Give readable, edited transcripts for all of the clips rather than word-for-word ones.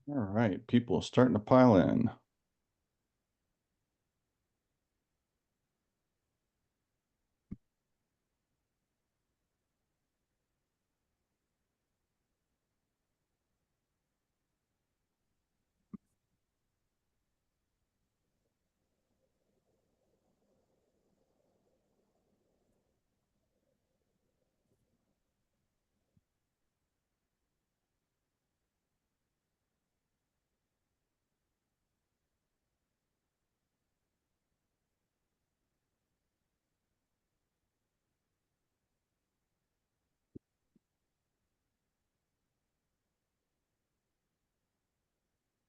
All right, people starting to pile in.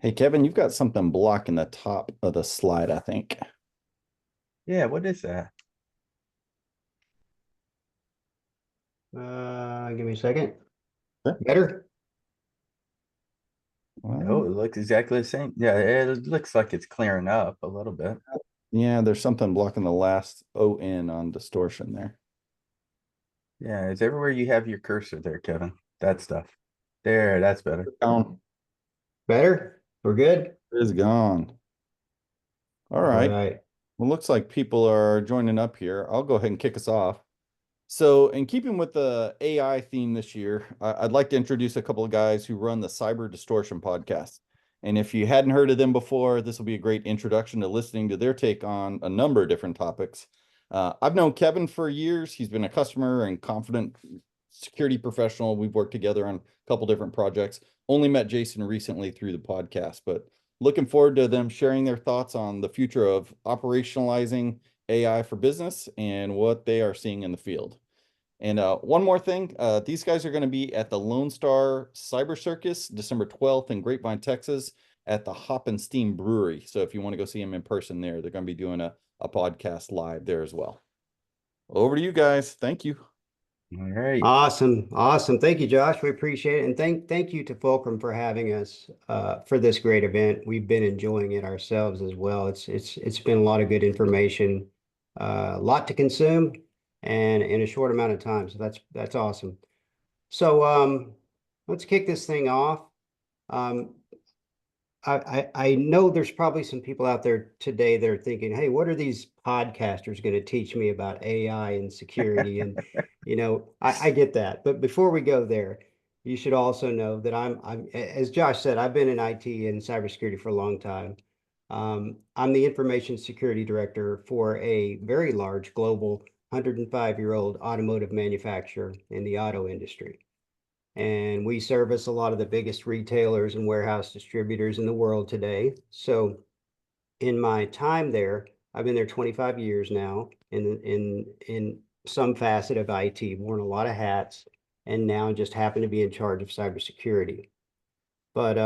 Hey, Kevin, you've got something blocking the top of the slide, I think. Yeah, what is that? Give me a second. Sure. Better? Oh, Well, it looks exactly the same. Yeah, it looks like it's clearing up a little bit. yeah, there's something blocking the last ON on distortion there. Yeah, it's everywhere you have your cursor there, Kevin. That stuff. There, that's better. Down. Better? We're good? It is gone. All All right. right. Well, looks like people are joining up here. I'll go ahead and kick us off. So, in keeping with the AI theme this year, I'd like to introduce a couple of guys who run the Cyber Distortion podcast. And if you hadn't heard of them before, this will be a great introduction to listening to their take on a number of different topics. I've known Kevin for years. He's been a customer and confident security professional. We've worked together on a couple different projects. Only met Jason recently through the podcast, but looking forward to them sharing their thoughts on the future of operationalizing AI for business and what they are seeing in the field. And one more thing, these guys are going to be at the Lone Star Cyber Circus, December 12th in Grapevine, Texas, at the Hop and Steam Brewery. So if you want to go see them in person there, they're going to be doing a podcast live there as well. Over to you guys. Thank you. All right. Awesome. Awesome. Thank you, Josh. We appreciate it. And thank you to Fulcrum for having us for this great event. We've been enjoying it ourselves as well. It's been a lot of good information, a lot to consume and in a short amount of time. So that's awesome. So let's kick this thing off. Um, I know there's probably some people out there today that are thinking, hey, what are these podcasters going to teach me about AI and security? And, I get that. But before we go there, you should also know that as Josh said, I've been in IT and cybersecurity for a long time. I'm the information security director for a very large global 105-year-old automotive manufacturer in the auto industry. And we service a lot of the biggest retailers and warehouse distributors in the world today. So in my time there, I've been there 25 years now in some facet of IT, worn a lot of hats, and now just happen to be in charge of cybersecurity. But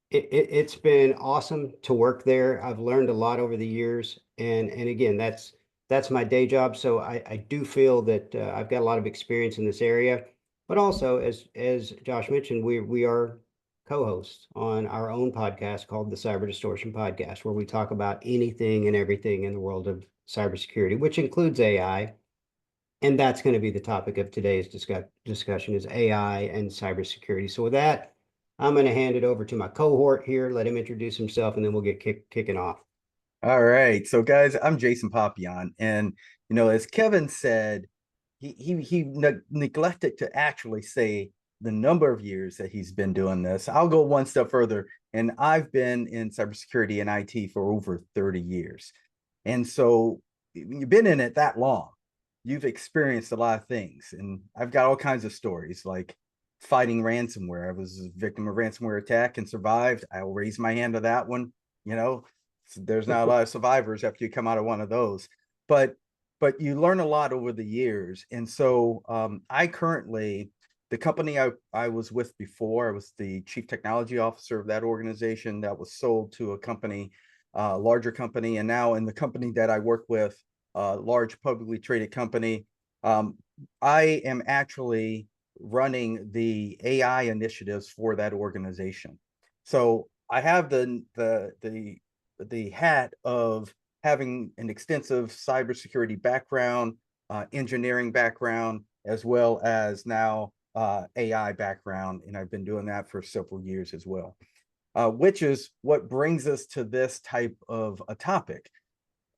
it's been awesome to work there. I've learned a lot over the years, and again, that's my day job. So I do feel that I've got a lot of experience in this area. But also, as Josh mentioned, we are co-hosts on our own podcast called the Cyber Distortion Podcast, where we talk about anything and everything in the world of cybersecurity, which includes AI. And that's going to be the topic of today's discussion is AI and cybersecurity. So with that, I'm going to hand it over to my cohort here, let him introduce himself, and then we'll get kicking off. All right. So guys, I'm Jason Popillion. And as Kevin said, he neglected to actually say the number of years that he's been doing this. I'll go one step further, and I've been in cybersecurity and IT for over 30 years. And so you've been in it that long. You've experienced a lot of things. And I've got all kinds of stories like fighting ransomware. I was a victim of ransomware attack and survived. I'll raise my hand to that one. You know, there's not a lot of survivors after you come out of one of those. But you learn a lot over the years. And so I currently, the company I was with before, I was the chief technology officer of that organization that was sold to a company, larger company. And now in the company that I work with, a large publicly traded company, I am actually running the AI initiatives for that organization. So I have the hat of having an extensive cybersecurity background, engineering background, as well as now AI background, and I've been doing that for several years as well. which is what brings us to this type of a topic.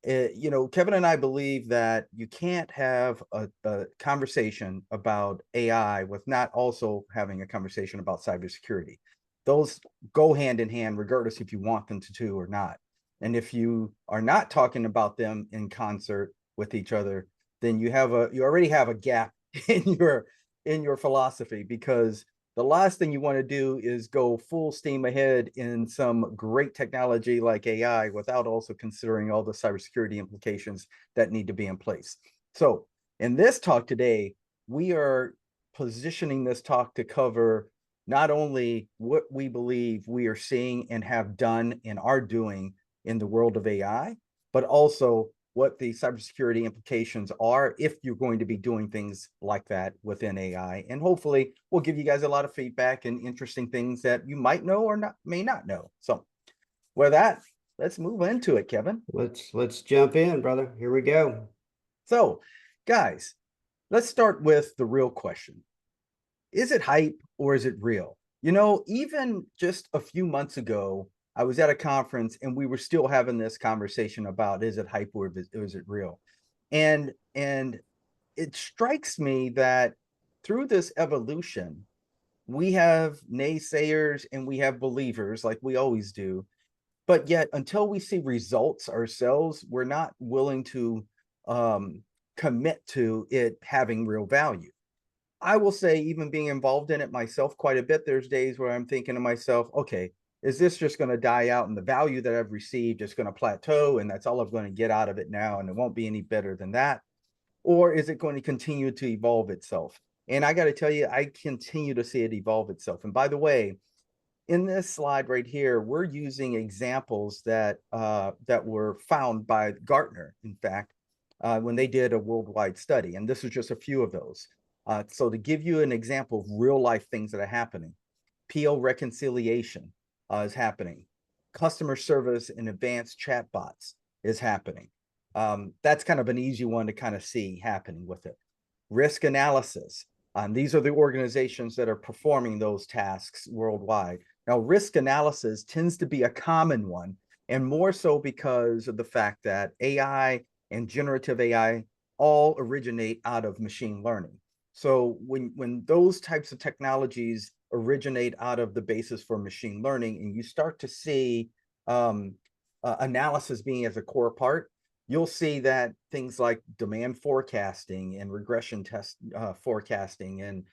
Kevin and I believe that you can't have a conversation about AI with not also having a conversation about cybersecurity. Those go hand in hand, regardless if you want them to or not. And if you are not talking about them in concert with each other, then you already have a gap in your philosophy, because the last thing you want to do is go full steam ahead in some great technology like AI without also considering all the cybersecurity implications that need to be in place. So in this talk today, we are positioning this talk to cover not only what we believe we are seeing and have done and are doing in the world of AI, but also what the cybersecurity implications are if you're going to be doing things like that within AI. And hopefully we'll give you guys a lot of feedback and interesting things that you might know or may not know. So with that, let's move into it, Kevin. Let's jump in, brother. Here we go. So guys, let's start with the real question. Is it hype or is it real? Even just a few months ago, I was at a conference and we were still having this conversation about, is it hype or is it real? And it strikes me that through this evolution, we have naysayers and we have believers like we always do. But yet until we see results ourselves, we're not willing to commit to it having real value. I will say, even being involved in it myself quite a bit, there's days where I'm thinking to myself, okay, is this just going to die out and the value that I've received is going to plateau and that's all I'm going to get out of it now and it won't be any better than that? Or is it going to continue to evolve itself? And I got to tell you, I continue to see it evolve itself. And by the way, in this slide right here, we're using examples that were found by Gartner, in fact, when they did a worldwide study. And this is just a few of those. So to give you an example of real life things that are happening, PO reconciliation is happening. Customer service and advanced chatbots is happening. That's kind of an easy one to kind of see happening with it. Risk analysis. These are the organizations that are performing those tasks worldwide. Now, risk analysis tends to be a common one, and more so because of the fact that AI and generative AI all originate out of machine learning. So when those types of technologies originate out of the basis for machine learning, and you start to see analysis being as a core part, you'll see that things like demand forecasting and regression test forecasting and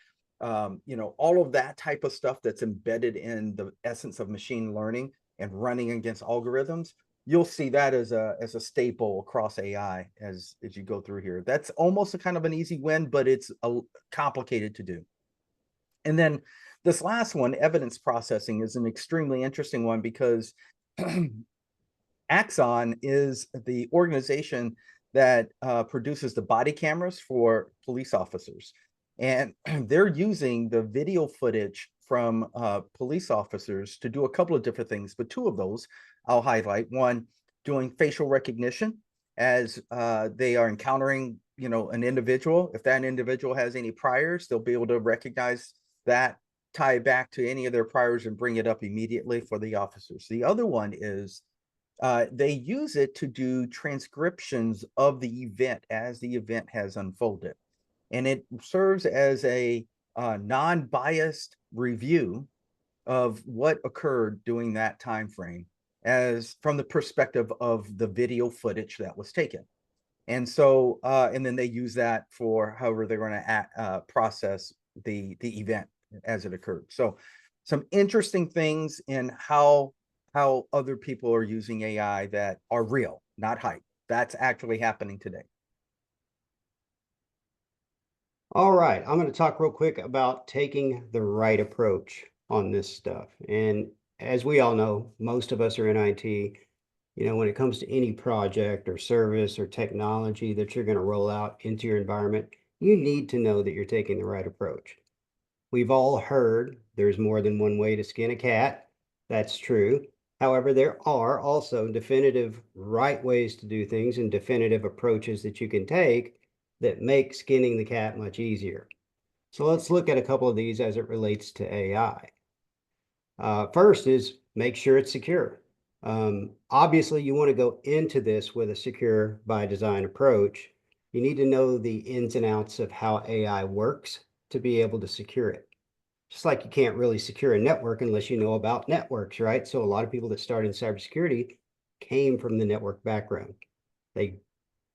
all of that type of stuff that's embedded in the essence of machine learning and running against algorithms, you'll see that as a staple across AI as you go through here. That's almost a kind of an easy win, but it's complicated to do. And then this last one, evidence processing, is an extremely interesting one because Axon is the organization that produces the body cameras for police officers. And they're using the video footage from police officers to do a couple of different things, but two of those I'll highlight. One, doing facial recognition as they are encountering, an individual. If that individual has any priors, they'll be able to recognize that, tie it back to any of their priors and bring it up immediately for the officers. The other one is they use it to do transcriptions of the event as the event has unfolded. And it serves as a non-biased review of what occurred during that time frame, as from the perspective of the video footage that was taken. And so, and then they use that for however they're going to process the event as it occurred. So some interesting things in how other people are using AI that are real, not hype. That's actually happening today. All right, I'm going to talk real quick about taking the right approach on this stuff. And as we all know, most of us are in IT. When it comes to any project or service or technology that you're going to roll out into your environment, you need to know that you're taking the right approach. We've all heard there's more than one way to skin a cat. That's true. However, there are also definitive right ways to do things and definitive approaches that you can take that make skinning the cat much easier. So let's look at a couple of these as it relates to AI. First is make sure it's secure. Obviously, you want to go into this with a secure by design approach. You need to know the ins and outs of how AI works to be able to secure it. Just like you can't really secure a network unless you know about networks, right? So a lot of people that start in cybersecurity came from the network background. They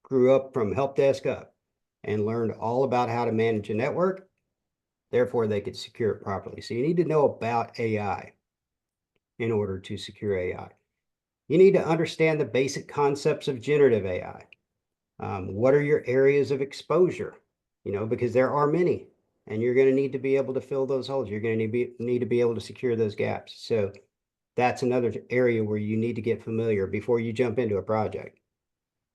grew up from help desk up and learned all about how to manage a network. Therefore, they could secure it properly. So you need to know about AI in order to secure AI. You need to understand the basic concepts of generative AI. What are your areas of exposure? Because there are many, and you're going to need to be able to fill those holes. You're going to need to be able to secure those gaps. So that's another area where you need to get familiar before you jump into a project.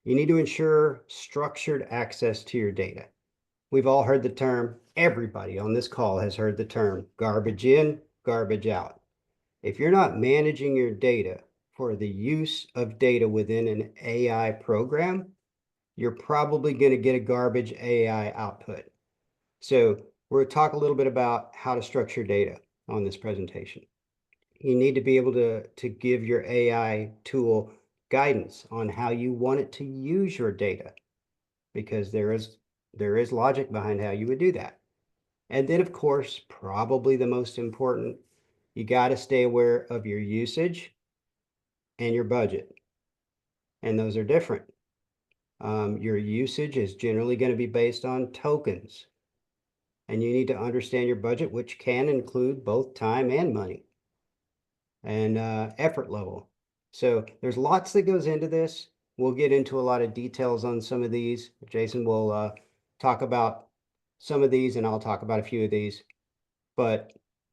You need to ensure structured access to your data. We've all heard the term, everybody on this call has heard the term garbage in, garbage out. If you're not managing your data for the use of data within an AI program, you're probably going to get a garbage AI output. So we're going to talk a little bit about how to structure data on this presentation. You need to be able to give your AI tool guidance on how you want it to use your data, because there is logic behind how you would do that. And then, of course, probably the most important, you got to stay aware of your usage and your budget. And those are different. Your usage is generally going to be based on tokens. And you need to understand your budget, which can include both time and money and effort level. So there's lots that goes into this. We'll get into a lot of details on some of these. Jason will talk about some of these, and I'll talk about a few of these. But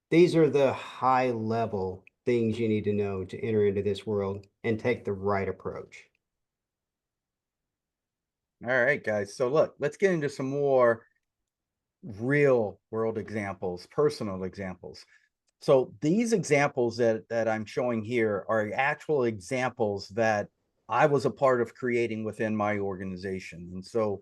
these are the high level things you need to know to enter into this world and take the right approach. All right, guys. So look, let's get into some more real world examples, personal examples. So these examples that I'm showing here are actual examples that I was a part of creating within my organization. And so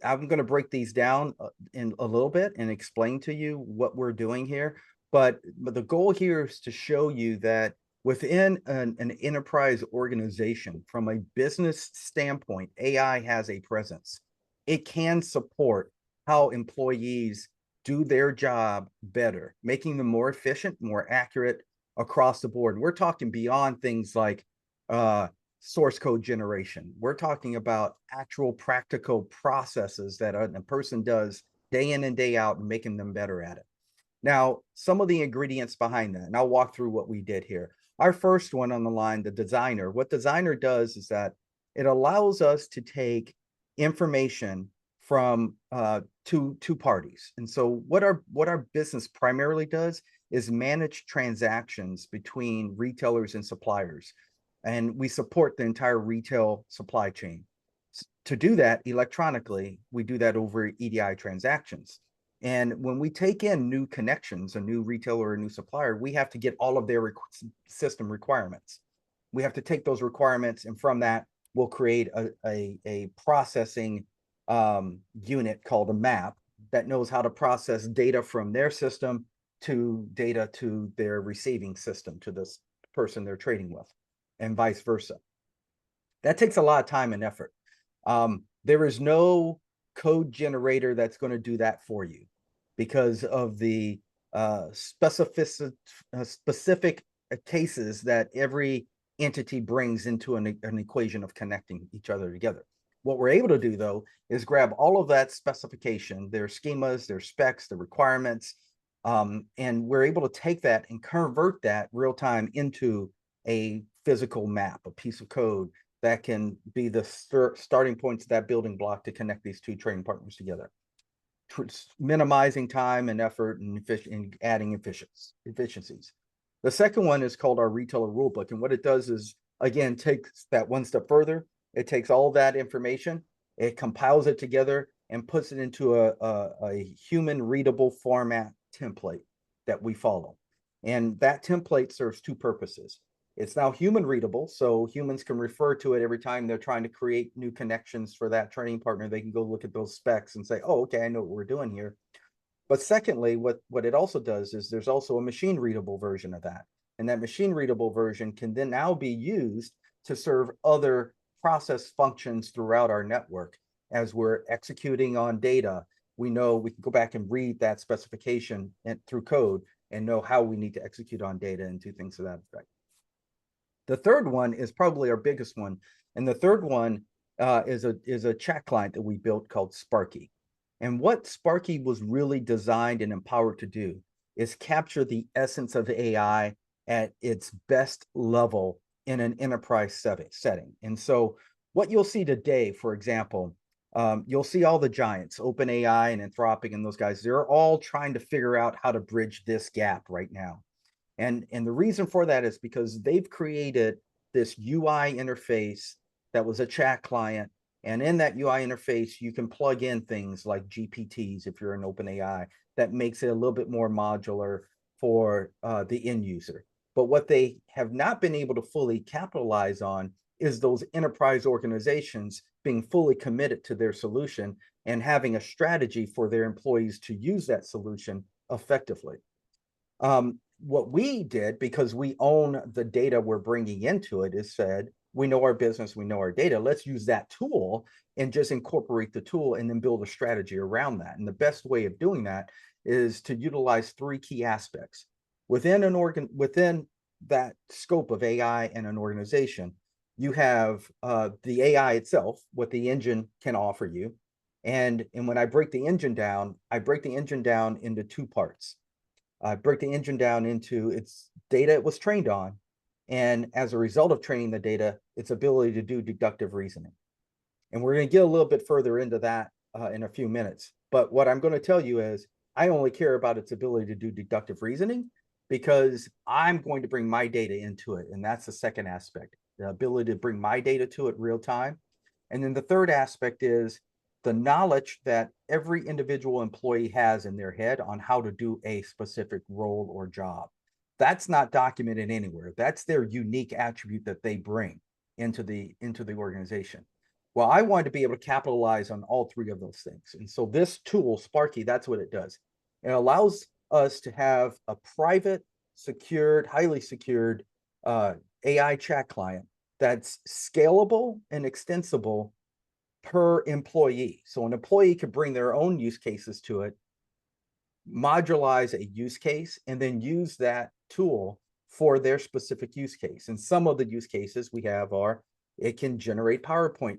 I'm going to break these down in a little bit and explain to you what we're doing here. But the goal here is to show you that within an enterprise organization, from a business standpoint, AI has a presence. It can support how employees do their job better, making them more efficient, more accurate across the board. We're talking beyond things like source code generation. We're talking about actual practical processes that a person does day in and day out and making them better at it. Now, some of the ingredients behind that, and I'll walk through what we did here. Our first one on the line, the designer. What designer does is that it allows us to take information from two parties. And so what our business primarily does is manage transactions between retailers and suppliers. And we support the entire retail supply chain. To do that electronically, we do that over EDI transactions. And when we take in new connections, a new retailer or a new supplier, we have to get all of their system requirements. We have to take those requirements, and from that, we'll create a processing unit called a map that knows how to process data from their system to data to their receiving system, to this person they're trading with, and vice versa. That takes a lot of time and effort. There is no code generator that's going to do that for you because of the specific cases that every entity brings into an equation of connecting each other together. What we're able to do, though, is grab all of that specification, their schemas, their specs, the requirements, and we're able to take that and convert that real time into a physical map, a piece of code that can be the starting point to that building block to connect these two trading partners together, minimizing time and effort and adding efficiencies. The second one is called our retailer rulebook. And what it does is, again, takes that one step further. It takes all that information, it compiles it together and puts it into a human readable format template that we follow. And that template serves two purposes. It's now human readable, so humans can refer to it every time they're trying to create new connections for that trading partner. They can go look at those specs and say, oh, okay, I know what we're doing here. But secondly, what it also does is there's also a machine readable version of that. And that machine readable version can then now be used to serve other process functions throughout our network. As we're executing on data, we know we can go back and read that specification through code and know how we need to execute on data and do things to that effect. The third one is probably our biggest one. And the third one is a chat client that we built called Sparky. And what Sparky was really designed and empowered to do is capture the essence of AI at its best level in an enterprise setting. And so what you'll see today, for example, you'll see all the giants, OpenAI and Anthropic and those guys, they're all trying to figure out how to bridge this gap right now. And the reason for that is because they've created this UI interface that was a chat client. And in that UI interface, you can plug in things like GPTs if you're an OpenAI. That makes it a little bit more modular for the end user. But what they have not been able to fully capitalize on is those enterprise organizations being fully committed to their solution and having a strategy for their employees to use that solution effectively. What we did, because we own the data we're bringing into it, is said, we know our business, we know our data. Let's use that tool and just incorporate the tool and then build a strategy around that. And the best way of doing that is to utilize three key aspects. Within that scope of AI and an organization, you have the AI itself, what the engine can offer you. And when I break the engine down, I break the engine down into two parts. I break the engine down into its data it was trained on, and as a result of training the data, its ability to do deductive reasoning. And we're going to get a little bit further into that in a few minutes. But what I'm going to tell you is I only care about its ability to do deductive reasoning because I'm going to bring my data into it. And that's the second aspect, the ability to bring my data to it real time. And then the third aspect is the knowledge that every individual employee has in their head on how to do a specific role or job. That's not documented anywhere. That's their unique attribute that they bring into the organization. Well, I wanted to be able to capitalize on all three of those things. And so this tool, Sparky, that's what it does. It allows us to have a private, secured, highly secured AI chat client that's scalable and extensible per employee. So an employee could bring their own use cases to it, modularize a use case, and then use that tool for their specific use case. And some of the use cases we have are it can generate PowerPoint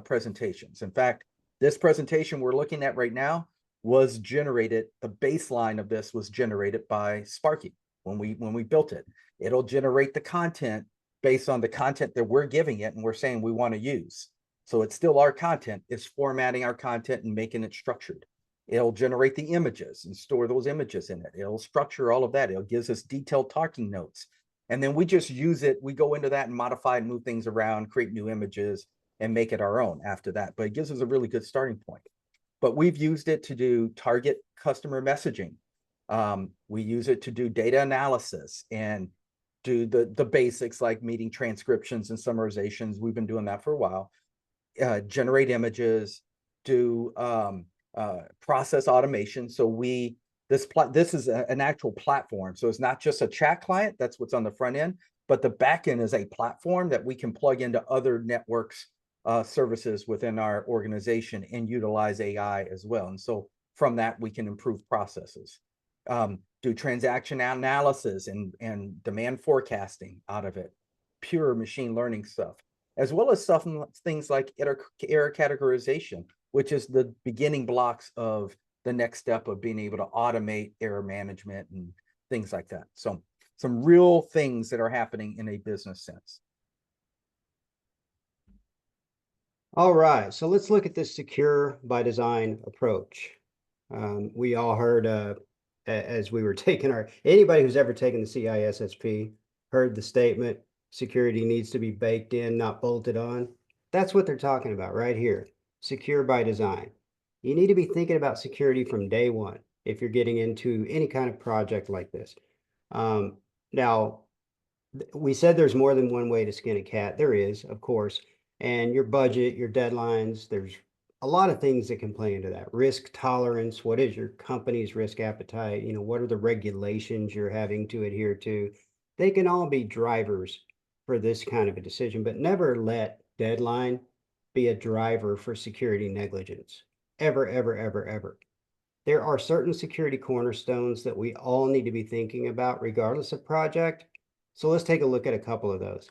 presentations. In fact, this presentation we're looking at right now was generated, the baseline of this was generated by Sparky when we built it. It'll generate the content based on the content that we're giving it and we're saying we want to use. So it's still our content. It's formatting our content and making it structured. It'll generate the images and store those images in it. It'll structure all of that. It'll give us detailed talking notes. And then we just use it. We go into that and modify and move things around, create new images, and make it our own after that. But it gives us a really good starting point. But we've used it to do target customer messaging. We use it to do data analysis and do the basics like meeting transcriptions and summarizations. We've been doing that for a while. Generate images, do process automation. So this is an actual platform. So it's not just a chat client, that's what's on the front end, but the back end is a platform that we can plug into other networks services within our organization and utilize AI as well. And so from that, we can improve processes, do transaction analysis and demand forecasting out of it, pure machine learning stuff, as well as things like error categorization, which is the beginning blocks of the next step of being able to automate error management and things like that. So some real things that are happening in a business sense. All right, so let's look at this secure by design approach. We all heard as we were taking anybody who's ever taken the CISSP heard the statement, security needs to be baked in, not bolted on. That's what they're talking about right here, secure by design. You need to be thinking about security from day one if you're getting into any kind of project like this. Now, we said there's more than one way to skin a cat. There is, of course, and your budget, your deadlines, there's a lot of things that can play into that. Risk tolerance, what is your company's risk appetite? You know, what are the regulations you're having to adhere to? They can all be drivers for this kind of a decision, but never let deadline be a driver for security negligence. Ever, ever, ever, ever. There are certain security cornerstones that we all need to be thinking about regardless of project. So let's take a look at a couple of those.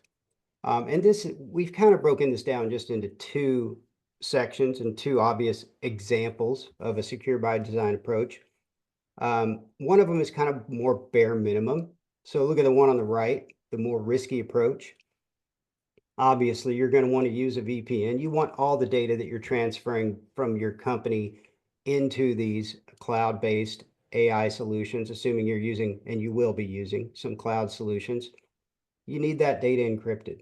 And we've kind of broken this down just into two sections and two obvious examples of a secure by design approach. One of them is kind of more bare minimum. So look at the one on the right, the more risky approach. Obviously, you're going to want to use a VPN. You want all the data that you're transferring from your company into these cloud-based AI solutions, assuming you're using, and you will be using, some cloud solutions. You need that data encrypted.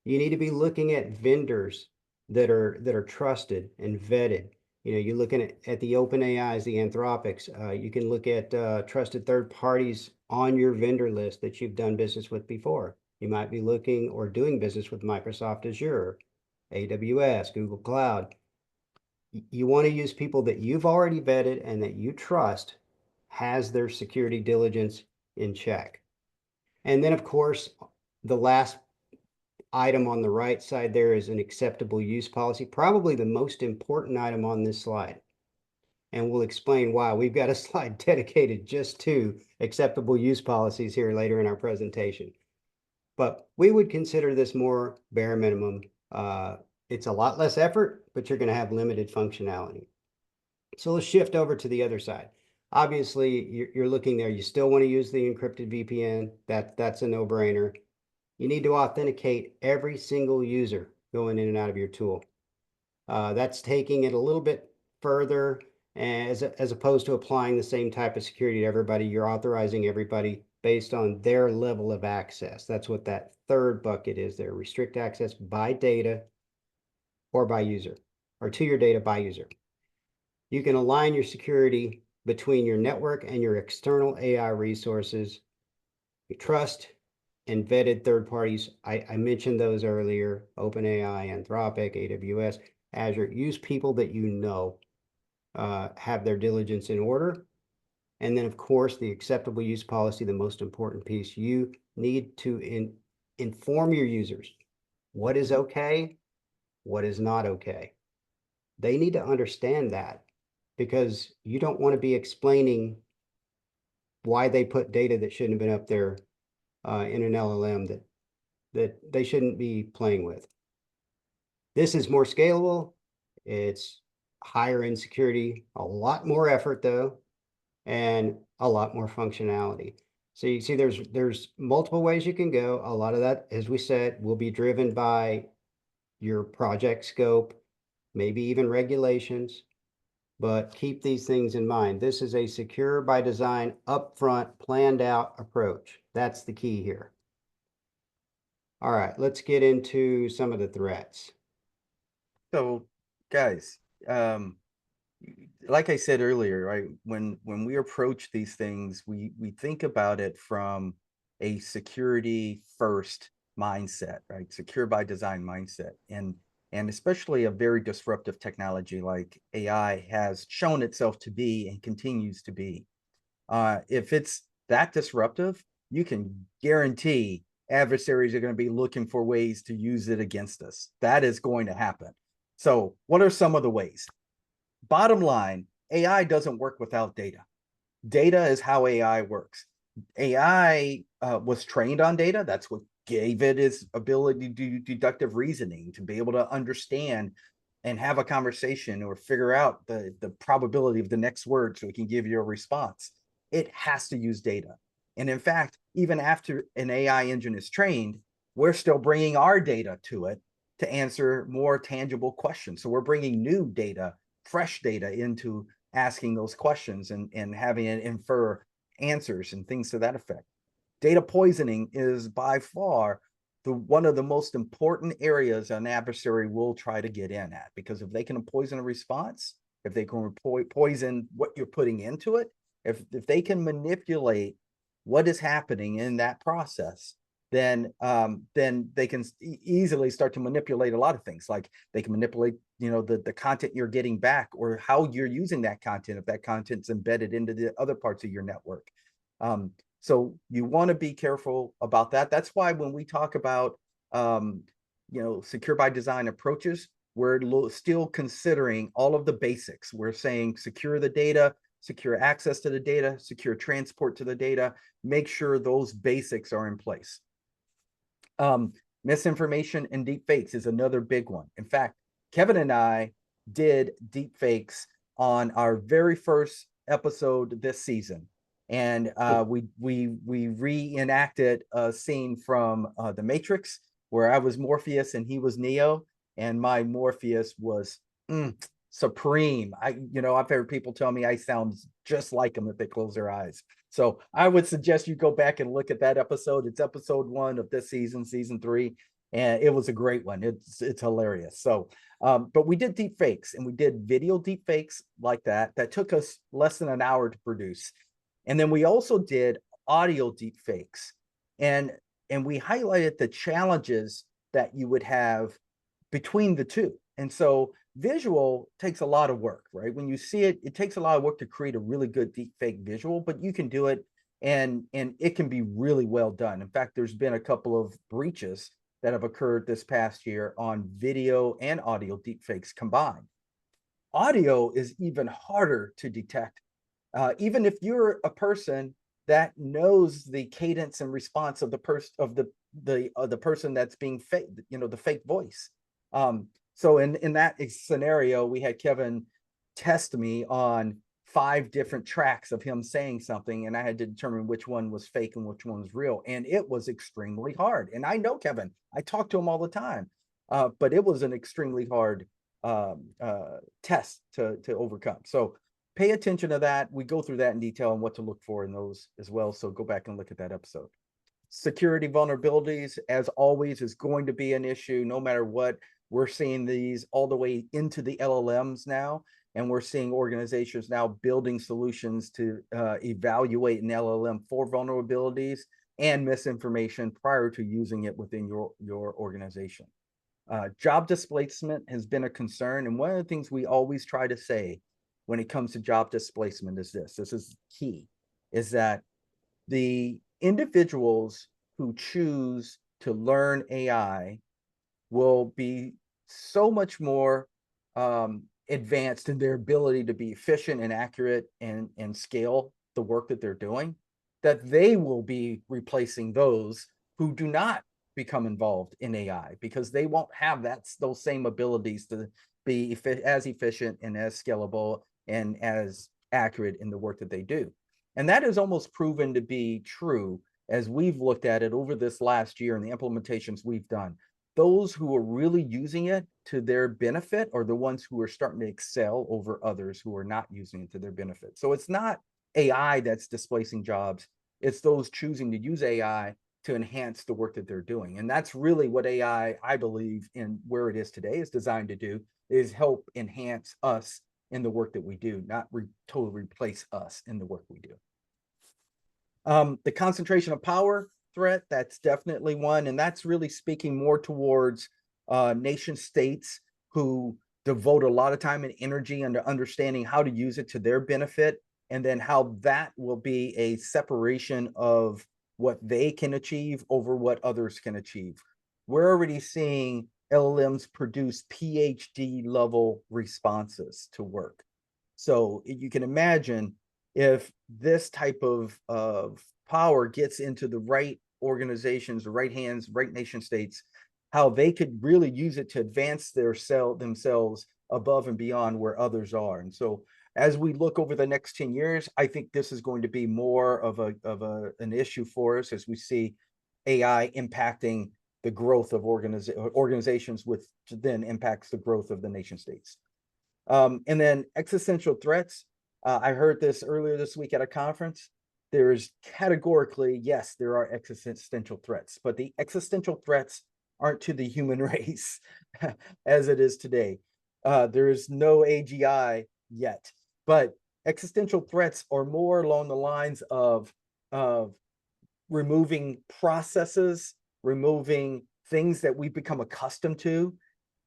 You need to be looking at vendors that are trusted and vetted. You know, you're looking at the OpenAIs, the Anthropics. You can look at trusted third parties on your vendor list that you've done business with before. You might be looking or doing business with Microsoft Azure, AWS, Google Cloud. You want to use people that you've already vetted and that you trust has their security diligence in check. And then, of course, the last item on the right side there is an acceptable use policy, probably the most important item on this slide. And we'll explain why. We've got a slide dedicated just to acceptable use policies here later in our presentation. But we would consider this more bare minimum. It's a lot less effort, but you're going to have limited functionality. So let's shift over to the other side. Obviously, you're looking there. You still want to use the encrypted VPN. That's a no-brainer. You need to authenticate every single user going in and out of your tool. That's taking it a little bit further as opposed to applying the same type of security to everybody. You're authorizing everybody based on their level of access. That's what that third bucket is there. Restrict access by data or by user, or to your data by user. You can align your security between your network and your external AI resources. You trust and vetted third parties. I mentioned those earlier: OpenAI, Anthropic, AWS, Azure. Use people that you know have their diligence in order. And then, of course, the acceptable use policy, the most important piece. You need to inform your users what is okay, what is not okay. They need to understand that, because you don't want to be explaining why they put data that shouldn't have been up there in an LLM that they shouldn't be playing with. This is more scalable. It's higher in security, a lot more effort though, and a lot more functionality. So you see there's multiple ways you can go. A lot of that, as we said, will be driven by your project scope, maybe even regulations, but keep these things in mind. This is a secure by design, upfront, planned out approach. That's the key here. All right, let's get into some of the threats. So, guys, like I said earlier, right? When we approach these things, we think about it from a security first mindset, right? Secure by design mindset, and especially a very disruptive technology like AI has shown itself to be and continues to be. If it's that disruptive, you can guarantee adversaries are going to be looking for ways to use it against us. That is going to happen. So what are some of the ways? Bottom line, AI doesn't work without data. Data is how AI works. AI was trained on data. That's what gave it its ability to do deductive reasoning, to be able to understand and have a conversation or figure out the probability of the next word so it can give you a response. It has to use data. And in fact, even after an AI engine is trained, we're still bringing our data to it to answer more tangible questions. So we're bringing new data, fresh data into asking those questions and having it infer answers and things to that effect. Data poisoning is by far one of the most important areas an adversary will try to get in at, because if they can poison a response, if they can poison what you're putting into it, if they can manipulate what is happening in that process, then they can easily start to manipulate a lot of things. Like they can manipulate, the content you're getting back, or how you're using that content, if that content's embedded into the other parts of your network. So you want to be careful about that. That's why when we talk about, secure by design approaches, we're still considering all of the basics. We're saying secure the data, secure access to the data, secure transport to the data, make sure those basics are in place. Misinformation and deep fakes is another big one. In fact, Kevin and I did deep fakes on our very first episode this season. And we reenacted a scene from The Matrix where I was Morpheus and he was Neo, and my Morpheus was supreme. I've heard people tell me I sound just like them if they close their eyes. So I would suggest you go back and look at that episode. It's episode 1 of this season, season 3, and it was a great one. It's hilarious. So, but we did deep fakes, and we did video deep fakes like that. That took us less than an hour to produce. And then we also did audio deep fakes, and we highlighted the challenges that you would have between the two. And so visual takes a lot of work, right? When you see it, it takes a lot of work to create a really good deep fake visual, but you can do it, and it can be really well done. In fact, there's been a couple of breaches that have occurred this past year on video and audio deep fakes combined. Audio is even harder to detect. Even if you're a person that knows the cadence and response of the person that's being fake, the fake voice. So in that scenario, we had Kevin test me on 5 different tracks of him saying something, and I had to determine which one was fake and which one was real. And it was extremely hard. And I know Kevin, I talk to him all the time, but it was an extremely hard test to overcome. So pay attention to that. We go through that in detail and what to look for in those as well. So go back and look at that episode. Security vulnerabilities, as always, is going to be an issue no matter what. We're seeing these all the way into the LLMs now, and we're seeing organizations now building solutions to evaluate an LLM for vulnerabilities and misinformation prior to using it within your organization. Job displacement has been a concern, and one of the things we always try to say when it comes to job displacement is this is key, is that the individuals who choose to learn AI will be so much more advanced in their ability to be efficient and accurate and scale the work that they're doing, that they will be replacing those who do not become involved in AI, because they won't have those same abilities to be as efficient and as scalable and as accurate in the work that they do. And that is almost proven to be true as we've looked at it over this last year and the implementations we've done. Those who are really using it to their benefit are the ones who are starting to excel over others who are not using it to their benefit. So it's not AI that's displacing jobs. It's those choosing to use AI to enhance the work that they're doing. And that's really what AI, I believe, in where it is today, is designed to do, is help enhance us in the work that we do, not totally replace us in the work we do. The concentration of power threat, that's definitely one. And that's really speaking more towards nation states who devote a lot of time and energy into understanding how to use it to their benefit, and then how that will be a separation of what they can achieve over what others can achieve. We're already seeing LLMs produce PhD level responses to work. So you can imagine if this type of power gets into the right organizations, the right hands, right nation states, how they could really use it to advance themselves above and beyond where others are. And so as we look over the next 10 years, I think this is going to be more of an issue for us as we see AI impacting the growth of organizations, which then impacts the growth of the nation states. And then existential threats. I heard this earlier this week at a conference. There's categorically, yes, there are existential threats, but the existential threats aren't to the human race as it is today. There is no AGI yet, but existential threats are more along the lines of removing processes, removing things that we've become accustomed to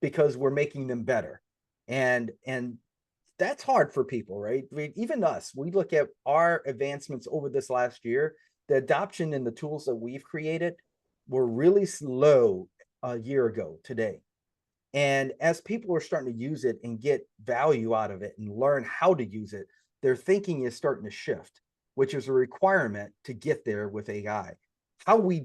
because we're making them better. And that's hard for people, right? I mean, even us, we look at our advancements over this last year. the adoption in the tools that we've created were really slow a year ago today. And as people are starting to use it and get value out of it and learn how to use it, their thinking is starting to shift, which is a requirement to get there with AI. How we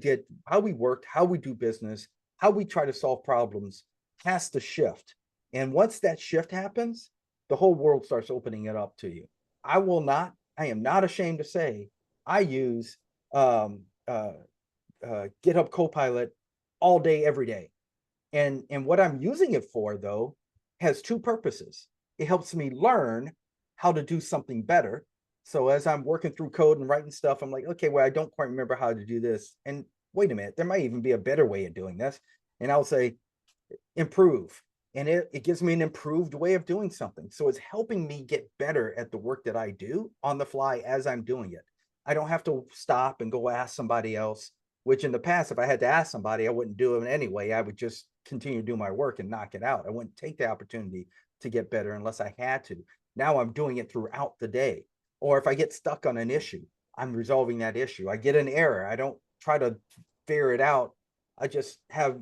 worked, how we do business, how we try to solve problems has to shift. And once that shift happens, the whole world starts opening it up to you. I am not ashamed to say I use GitHub Copilot all day, every day. And what I'm using it for, though, has two purposes. It helps me learn how to do something better. So as I'm working through code and writing stuff, I'm like, okay, well, I don't quite remember how to do this. And wait a minute, there might even be a better way of doing this. And I'll say, improve. And it gives me an improved way of doing something. So it's helping me get better at the work that I do on the fly as I'm doing it. I don't have to stop and go ask somebody else, which in the past, if I had to ask somebody, I wouldn't do it anyway. I would just continue to do my work and knock it out. I wouldn't take the opportunity to get better unless I had to. Now I'm doing it throughout the day. Or if I get stuck on an issue, I'm resolving that issue. I get an error. I don't try to figure it out. I just have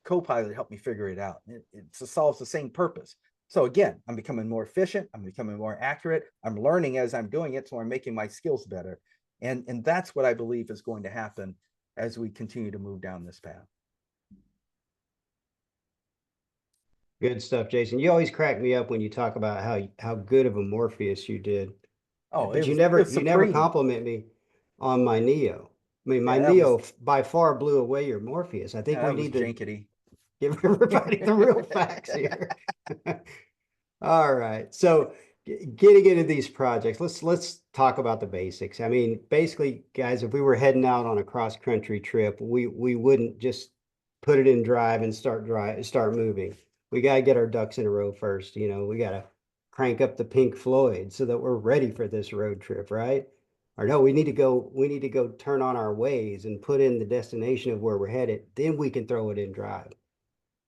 Copilot help me figure it out. It solves the same purpose. So again, I'm becoming more efficient. I'm becoming more accurate. I'm learning as I'm doing it. So I'm making my skills better. And that's what I believe is going to happen as we continue to move down this path. Good stuff, Jason. You always crack me up when you talk about how good of a Morpheus you did. Oh, but it you was never supreme. compliment me on my Neo. I mean, my Yeah, Neo by far blew away your Morpheus. I think we that was need to jinkety. give everybody the real facts here. All right. So getting into these projects, let's talk about the basics. I mean, basically, guys, if we were heading out on a cross-country trip, we wouldn't just put it in drive and start moving. We got to get our ducks in a row first. You know, we got to crank up the Pink Floyd so that we're ready for this road trip, right? Or no, we need to go turn on our Waze and put in the destination of where we're headed. Then we can throw it in drive.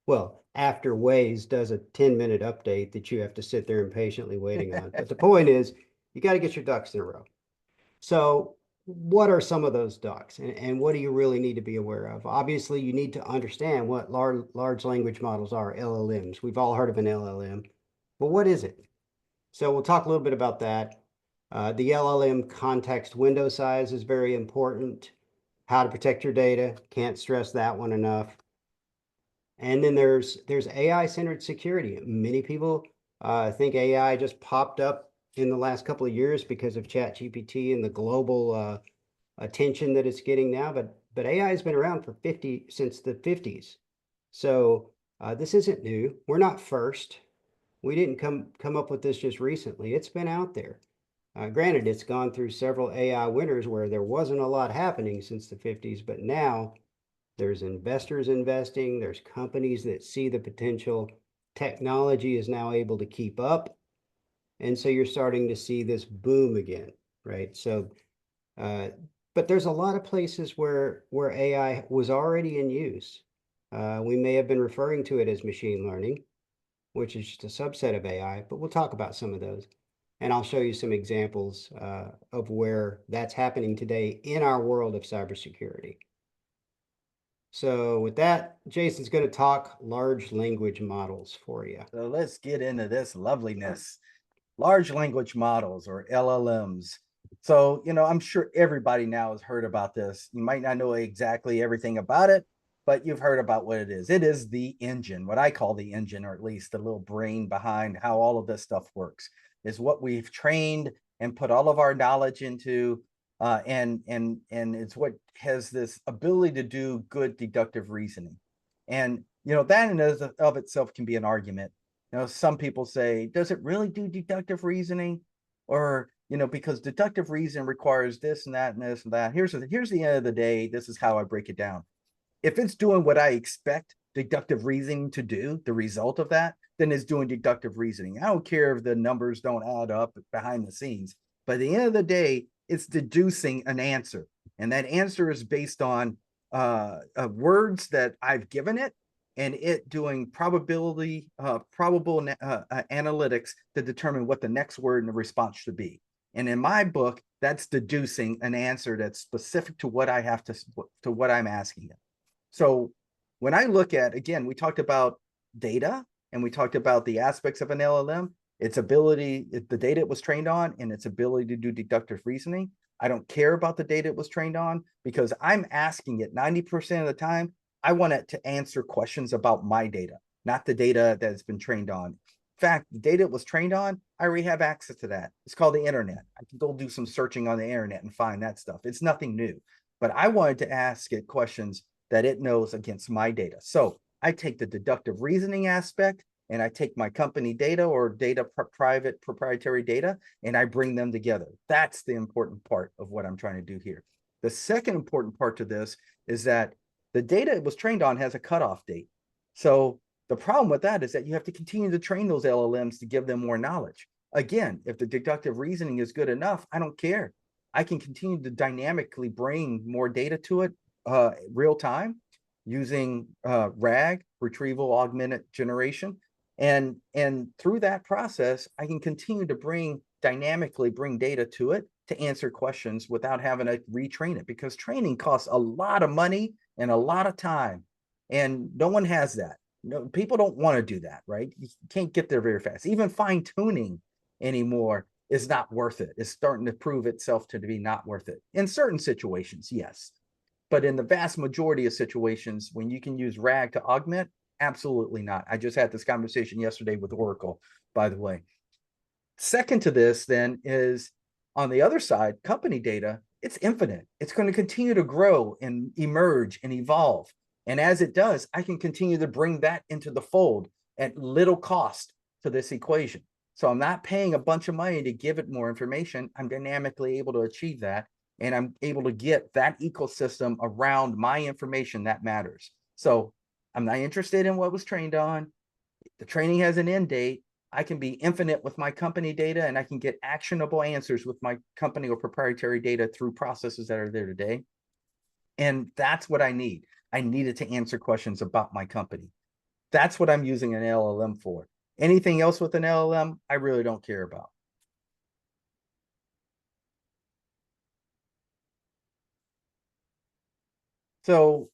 Well, after Waze does a 10-minute update that you have to sit there impatiently waiting on. But the point is, you got to get your ducks in a row. So what are some of those ducks, and what do you really need to be aware of? Obviously, you need to understand what large language models are, LLMs. We've all heard of an LLM, but what is it? So we'll talk a little bit about that. The LLM context window size is very important. How to protect your data, can't stress that one enough. And then there's AI-centered security. Many people think AI just popped up in the last couple of years because of ChatGPT and the global attention that it's getting now. But AI has been around for since the 50s. So this isn't new. We're not first. We didn't come up with this just recently. It's been out there. Granted, it's gone through several AI winners where there wasn't a lot happening since the 50s, but now there's investors investing, there's companies that see the potential. Technology is now able to keep up. And so you're starting to see this boom again, right? So, but there's a lot of places where AI was already in use. We may have been referring to it as machine learning, which is just a subset of AI, but we'll talk about some of those. And I'll show you some examples of where that's happening today in our world of cybersecurity. So with that, Jason's going to talk large language models for you. So let's get into this loveliness. Large language models, or LLMs. So, I'm sure everybody now has heard about this. You might not know exactly everything about it, but you've heard about what it is. It is the engine, what I call the engine, or at least the little brain behind how all of this stuff works. Is what we've trained and put all of our knowledge into. And it's what has this ability to do good deductive reasoning. And, that in of itself can be an argument. Some people say, does it really do deductive reasoning? Or, because deductive reasoning requires this and that and this and that. Here's the end of the day. This is how I break it down. If it's doing what I expect deductive reasoning to do, the result of that, then it's doing deductive reasoning. I don't care if the numbers don't add up behind the scenes. But at the end of the day, it's deducing an answer. And that answer is based on words that I've given it, and it doing probable analytics to determine what the next word in the response should be. And in my book, that's deducing an answer that's specific to what I have to what I'm asking it. So when I look at, again, we talked about data and we talked about the aspects of an LLM, its ability, the data it was trained on, and its ability to do deductive reasoning. I don't care about the data it was trained on because I'm asking it 90% of the time. I want it to answer questions about my data, not the data that it's been trained on. In fact, the data it was trained on, I already have access to that. It's called the internet. I can go do some searching on the internet and find that stuff. It's nothing new, but I wanted to ask it questions that it knows against my data. So I take the deductive reasoning aspect and I take my company data or data, private proprietary data, and I bring them together. That's the important part of what I'm trying to do here. The second important part to this is that the data it was trained on has a cutoff date. So the problem with that is that you have to continue to train those LLMs to give them more knowledge. Again, if the deductive reasoning is good enough, I don't care. I can continue to dynamically bring more data to it real time using RAG, retrieval augmented generation. And through that process, I can continue to dynamically bring data to it to answer questions without having to retrain it, because training costs a lot of money and a lot of time. And no one has that. No, people don't want to do that, right? You can't get there very fast. Even fine tuning anymore is not worth it. It's starting to prove itself to be not worth it. In certain situations, yes. But in the vast majority of situations, when you can use RAG to augment, absolutely not. I just had this conversation yesterday with Oracle, by the way. Second to this then is on the other side, company data, it's infinite. It's going to continue to grow and emerge and evolve. And as it does, I can continue to bring that into the fold at little cost to this equation. So I'm not paying a bunch of money to give it more information. I'm dynamically able to achieve that. And I'm able to get that ecosystem around my information that matters. So I'm not interested in what was trained on. The training has an end date. I can be infinite with my company data, and I can get actionable answers with my company or proprietary data through processes that are there today. And that's what I need. I needed to answer questions about my company. That's what I'm using an LLM for. Anything else with an LLM, I really don't care about. So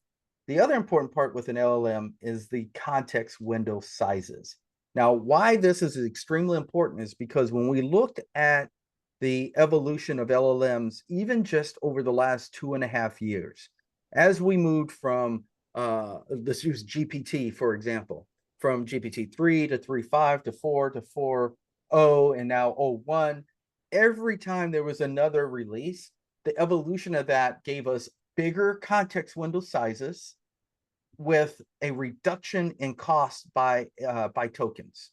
the other important part with an LLM is the context window sizes. Now, why this is extremely important is because when we looked at the evolution of LLMs, even just over the last 2.5 years, as we moved from, let's use GPT, for example, from GPT-3 to 3.5 to 4 to 4.0 and now 0.1, every time there was another release, the evolution of that gave us bigger context window sizes with a reduction in cost by tokens.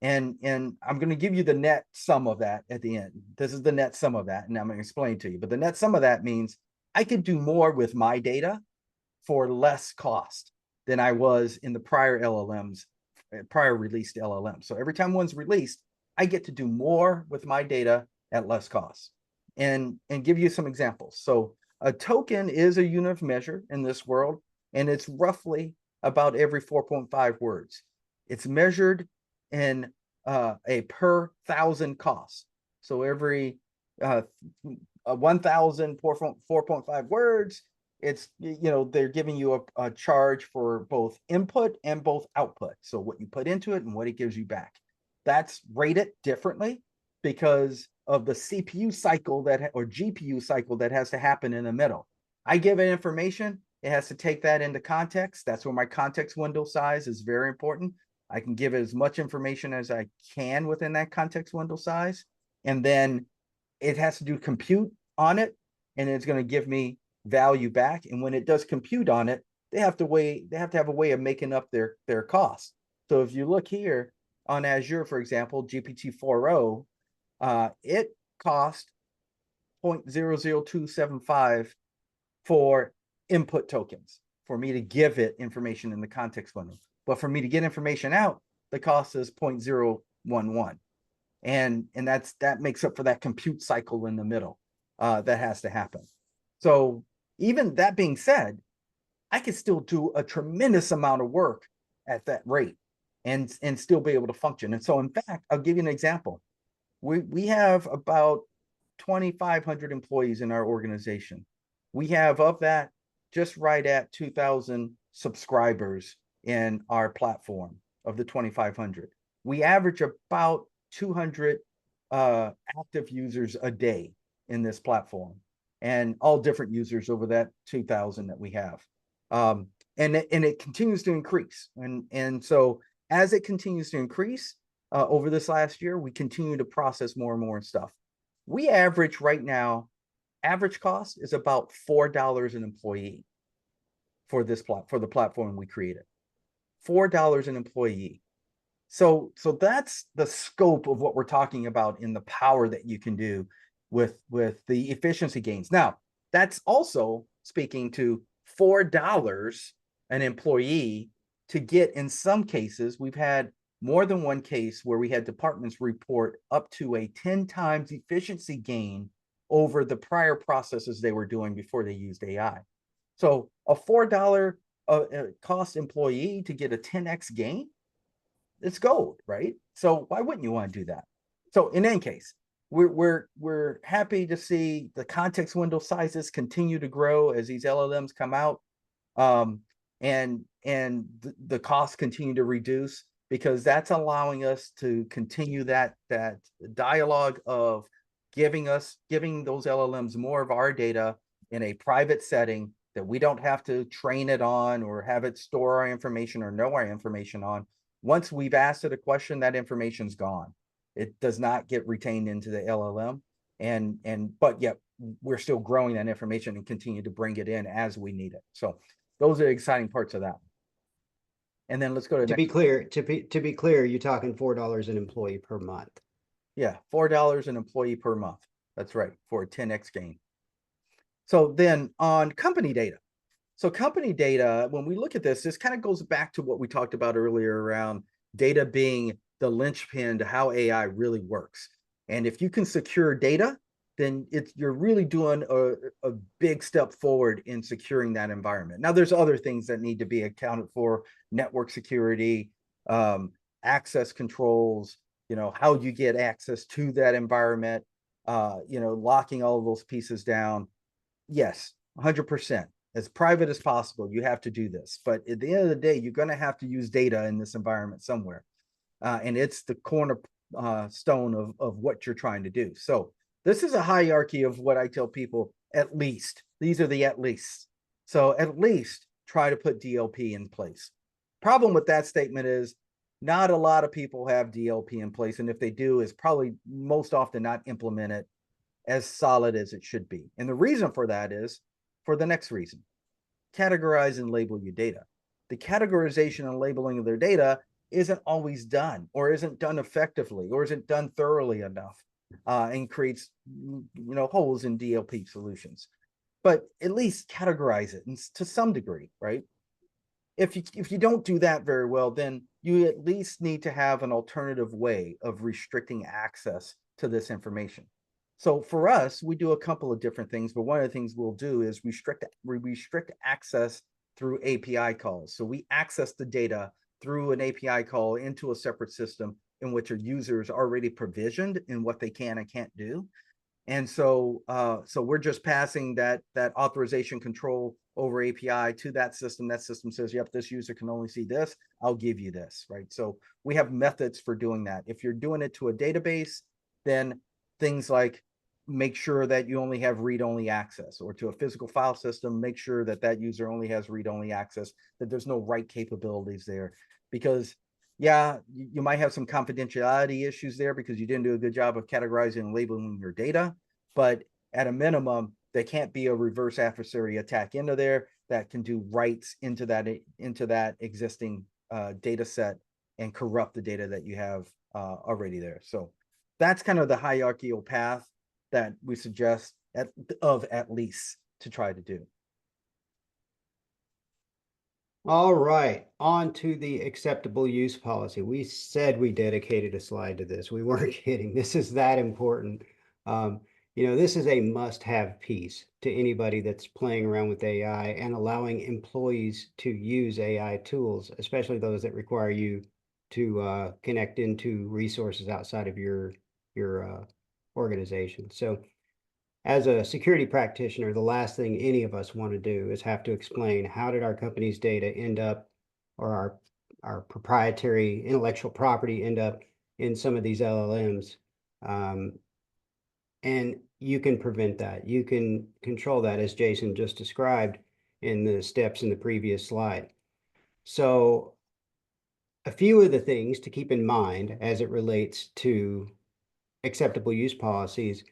And I'm going to give you the net sum of that at the end. This is the net sum of that, and I'm going to explain to you. But the net sum of that means I could do more with my data for less cost than I was in the prior LLMs, prior released LLMs. So every time one's released, I get to do more with my data at less cost. And give you some examples. So a token is a unit of measure in this world, and it's roughly about every 4.5 words. It's measured in a per 1,000 cost. So every 1,000 4.5 words, it's, they're giving you a charge for both input and both output. So what you put into it and what it gives you back. That's rated differently because of the CPU cycle or GPU cycle that has to happen in the middle. I give it information, it has to take that into context. That's where my context window size is very important. I can give it as much information as I can within that context window size. And then it has to do compute on it, and it's going to give me value back. And when it does compute on it, they have to have a way of making up their costs. So if you look here on Azure, for example, GPT 4.0, it cost 0.00275 for input tokens for me to give it information in the context window. But for me to get information out, the cost is 0.011. And that makes up for that compute cycle in the middle that has to happen. So even that being said, I can still do a tremendous amount of work at that rate and still be able to function. And so in fact, I'll give you an example. We have about 2,500 employees in our organization. We have of that just right at 2,000 subscribers in our platform of the 2,500. We average about 200 active users a day in this platform, and all different users over that 2,000 that we have. And it continues to increase. And so as it continues to increase over this last year, we continue to process more and more stuff. We average right now, average cost is about $4 an employee for the platform we created. $4 an employee. So that's the scope of what we're talking about in the power that you can do with the efficiency gains. Now, that's also speaking to $4 an employee to get, in some cases, we've had more than one case where we had departments report up to a 10 times efficiency gain over the prior processes they were doing before they used AI. So a $4 cost employee to get a 10x gain, it's gold, right? So why wouldn't you want to do that? So in any case, we're happy to see the context window sizes continue to grow as these LLMs come out, and the costs continue to reduce, because that's allowing us to continue that dialogue of giving those LLMs more of our data in a private setting that we don't have to train it on or have it store our information or know our information on. Once we've asked it a question, that information's gone. It does not get retained into the LLM, but yet we're still growing that information and continue to bring it in as we need it. So those are the exciting parts of that. And then let's go to be clear, to be clear, you're talking $4 an employee per month. Yeah, $4 an employee per month. That's right, for a 10x gain. So then on company data. So company data, when we look at this kind of goes back to what we talked about earlier around data being the linchpin to how AI really works. And if you can secure data, then you're really doing a big step forward in securing that environment. Now, there's other things that need to be accounted for: network security, access controls, how you get access to that environment, locking all of those pieces down. Yes, 100%. As private as possible, you have to do this. But at the end of the day, you're going to have to use data in this environment somewhere. And it's the cornerstone of what you're trying to do. So this is a hierarchy of what I tell people: at least. These are the at least. So at least try to put DLP in place. Problem with that statement is not a lot of people have DLP in place. And if they do, it's probably most often not implemented as solid as it should be. And the reason for that is for the next reason: categorize and label your data. The categorization and labeling of their data isn't always done, or isn't done effectively, or isn't done thoroughly enough, and creates holes in DLP solutions. But at least categorize it to some degree, right? If you don't do that very well, then you at least need to have an alternative way of restricting access to this information. So for us, we do a couple of different things, but one of the things we'll do is restrict access through API calls. So we access the data through an API call into a separate system in which a user is already provisioned in what they can and can't do. And so we're just passing that authorization control over API to that system. That system says, yep, this user can only see this. I'll give you this, right? So we have methods for doing that. If you're doing it to a database, then things like make sure that you only have read-only access, or to a physical file system, make sure that user only has read-only access, that there's no write capabilities there. Because yeah, you might have some confidentiality issues there because you didn't do a good job of categorizing and labeling your data, but at a minimum, there can't be a reverse adversary attack into there that can do writes into that existing data set and corrupt the data that you have already there. So that's kind of the hierarchical path that we suggest at least to try to do. All right, on to the acceptable use policy. We said we dedicated a slide to this. We weren't kidding. This is that important. This is a must-have piece to anybody that's playing around with AI and allowing employees to use AI tools, especially those that require you to connect into resources outside of your organization. So as a security practitioner, the last thing any of us want to do is have to explain how did our company's data end up, or our proprietary intellectual property end up in some of these LLMs. And you can prevent that. You can control that, as Jason just described in the steps in the previous slide. So a few of the things to keep in mind as it relates to acceptable use policies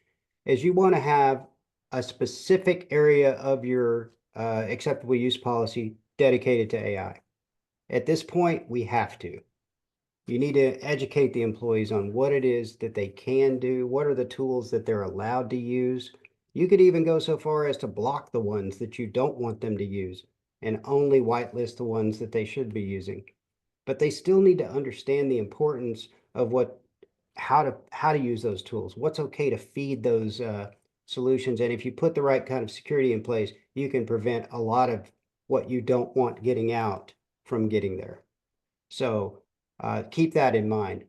is you want to have a specific area of your acceptable use policy dedicated to AI. At this point, we have to. You need to educate the employees on what it is that they can do, what are the tools that they're allowed to use. You could even go so far as to block the ones that you don't want them to use and only whitelist the ones that they should be using. But they still need to understand the importance of how to use those tools, what's okay to feed those solutions. And if you put the right kind of security in place, you can prevent a lot of what you don't want getting out from getting there. So keep that in mind.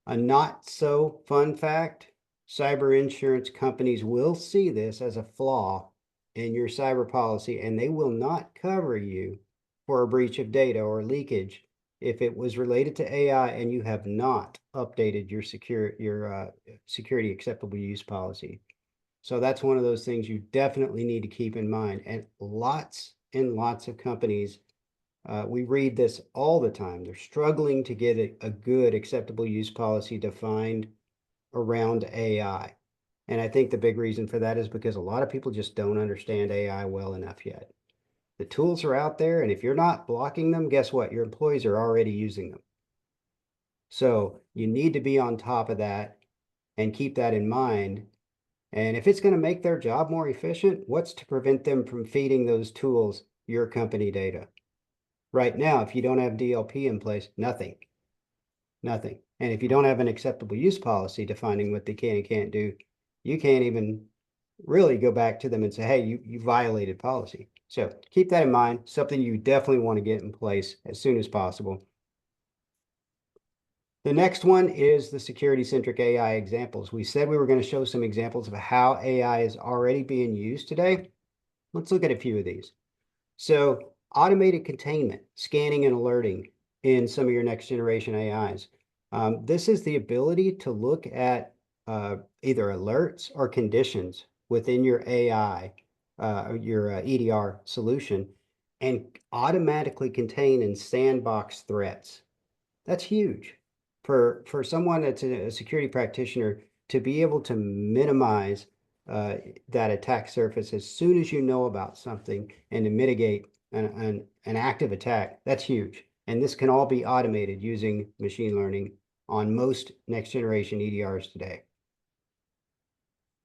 A not so fun fact, cyber insurance companies will see this as a flaw in your cyber policy, and they will not cover you for a breach of data or leakage if it was related to AI and you have not updated your security acceptable use policy. So that's one of those things you definitely need to keep in mind. And lots of companies, we read this all the time. They're struggling to get a good acceptable use policy defined around AI. And I think the big reason for that is because a lot of people just don't understand AI well enough yet. The tools are out there, and if you're not blocking them, guess what? Your employees are already using them. So you need to be on top of that and keep that in mind. And if it's going to make their job more efficient, what's to prevent them from feeding those tools your company data? Right now, if you don't have DLP in place, nothing. And if you don't have an acceptable use policy defining what they can and can't do, you can't even really go back to them and say, hey, you violated policy. So keep that in mind, something you definitely want to get in place as soon as possible. The next one is the security-centric AI examples. We said we were going to show some examples of how AI is already being used today. Let's look at a few of these. So automated containment, scanning and alerting in some of your next generation AIs. This is the ability to look at either alerts or conditions within your AI, your EDR solution, and automatically contain and sandbox threats. That's huge for someone that's a security practitioner to be able to minimize that attack surface as soon as you know about something and to mitigate an active attack. That's huge. And this can all be automated using machine learning on most next generation EDRs today.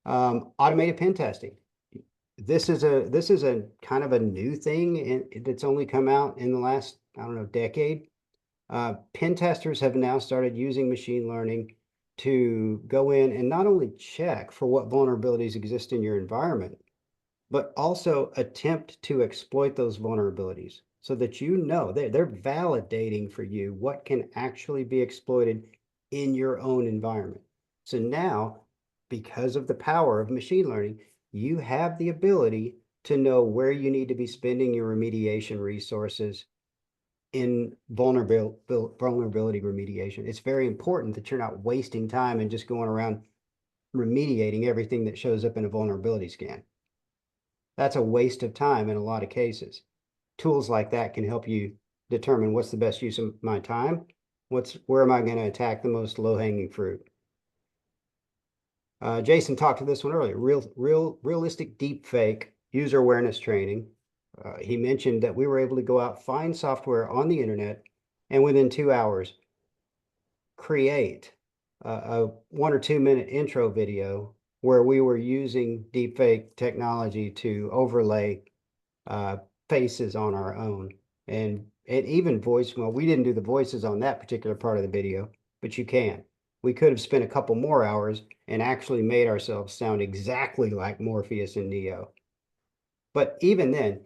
Automated pen testing. This is a kind of a new thing that's only come out in the last, I don't know, decade. Pen testers have now started using machine learning to go in and not only check for what vulnerabilities exist in your environment, but also attempt to exploit those vulnerabilities so that you know they're validating for you what can actually be exploited in your own environment. So now, because of the power of machine learning, you have the ability to know where you need to be spending your remediation resources in vulnerability remediation. It's very important that you're not wasting time and just going around remediating everything that shows up in a vulnerability scan. That's a waste of time in a lot of cases. Tools like that can help you determine what's the best use of my time, where am I going to attack the most low-hanging fruit. Jason talked to this one earlier, realistic deep fake user awareness training. He mentioned that we were able to go out, find software on the internet, and within 2 hours, create a 1 or 2 minute intro video where we were using deepfake technology to overlay faces on our own. And even voice, well, we didn't do the voices on that particular part of the video, but you can. We could have spent a couple more hours and actually made ourselves sound exactly like Morpheus and Neo. But even then,